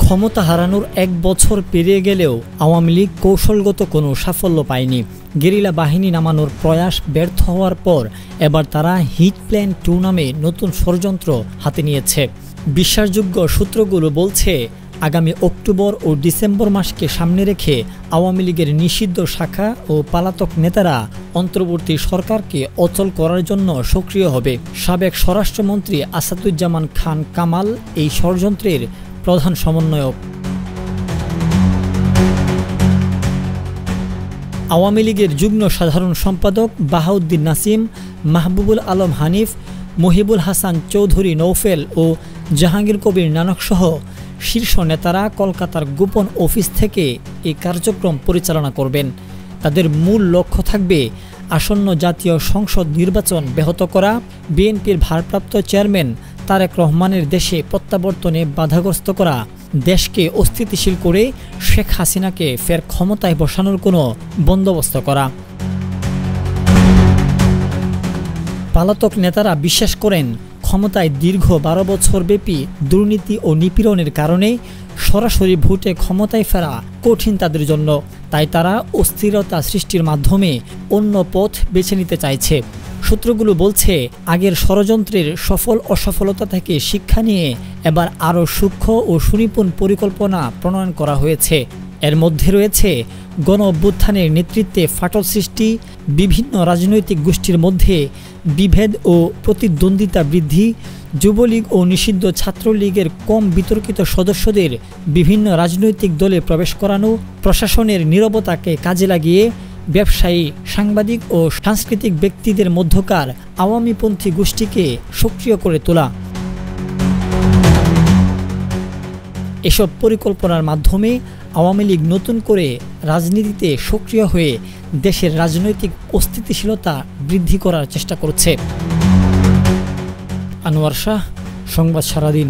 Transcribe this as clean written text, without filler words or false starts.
ক্ষমতা হারানোর ১ বছর পেরিয়ে গেলেও আওয়ামী লীগ কৌশলগত কোনো সাফল্য পায়নি। গেরিলা বাহিনী নামানোর প্রয়াস ব্যর্থ হওয়ার পর এবার তারা হিট প্ল্যান 2 নামে নতুন ষড়যন্ত্র হাতে নিয়েছে। বিশ্বাসযোগ্য সূত্রগুলো বলছে, আগামী অক্টোবর ও ডিসেম্বর মাসকে সামনে রেখে আওয়ামী লীগের নিষিদ্ধ শাখা ও পলাতক নেতারা অন্তর্বর্তী সরকারকে অচল করার জন্য সক্রিয় হবে। সাবেক স্বরাষ্ট্রমন্ত্রী আসাদুজ্জামান খান কামাল এই ষড়যন্ত্রের প্রধান সমন্বয়ক। আওয়ামী লীগের যুগ্ম সাধারণ সম্পাদক বাহাউদ্দিন নাসিম, মাহবুবুল আলম হানিফ, মহিবুল হাসান চৌধুরী নৌফেল ও জাহাঙ্গীর কবির নানকসহ শীর্ষ নেতারা কলকাতার গোপন অফিস থেকে এই কার্যক্রম পরিচালনা করবেন। তাদের মূল লক্ষ্য থাকবে আসন্ন জাতীয় সংসদ নির্বাচন ব্যাহত করা, বিএনপির ভারপ্রাপ্ত চেয়ারম্যান তারেক রহমানের দেশে প্রত্যাবর্তনে বাধাগ্রস্ত করা, দেশকে অস্থিতিশীল করে শেখ হাসিনাকে ফের ক্ষমতায় বসানোর কোনো বন্দোবস্ত করা। পলাতক নেতারা বিশ্বাস করেন, ক্ষমতায় দীর্ঘ ১২ বছর ব্যাপী দুর্নীতি ও নিপীড়নের কারণে সরাসরি ভোটে ক্ষমতায় ফেরা কঠিন তাদের জন্য। তাই তারা অস্থিরতা সৃষ্টির মাধ্যমে অন্য পথ বেছে নিতে চাইছে। সূত্রগুলো বলছে, আগের ষড়যন্ত্রের সফল অসফলতা থেকে শিক্ষা নিয়ে এবার আরও সূক্ষ্ম ও সুনিপুণ পরিকল্পনা প্রণয়ন করা হয়েছে। এর মধ্যে রয়েছে গণ অভ্যুত্থানের নেতৃত্বে ফাটল সৃষ্টি, বিভিন্ন রাজনৈতিক গোষ্ঠীর মধ্যে বিভেদ ও প্রতিদ্বন্দ্বিতা বৃদ্ধি, যুবলীগ ও নিষিদ্ধ ছাত্রলীগের কম বিতর্কিত সদস্যদের বিভিন্ন রাজনৈতিক দলে প্রবেশ করানো, প্রশাসনের নীরবতাকে কাজে লাগিয়ে ব্যবসায়ী, সাংবাদিক ও সাংস্কৃতিক ব্যক্তিদের মধ্যকার আওয়ামীপন্থী গোষ্ঠীকে সক্রিয় করে তোলা। এসব পরিকল্পনার মাধ্যমে আওয়ামী লীগ নতুন করে রাজনীতিতে সক্রিয় হয়ে দেশের রাজনৈতিক অস্থিতিশীলতা বৃদ্ধি করার চেষ্টা করছে। আনোয়ার শাহ, সংবাদ সারাদিন।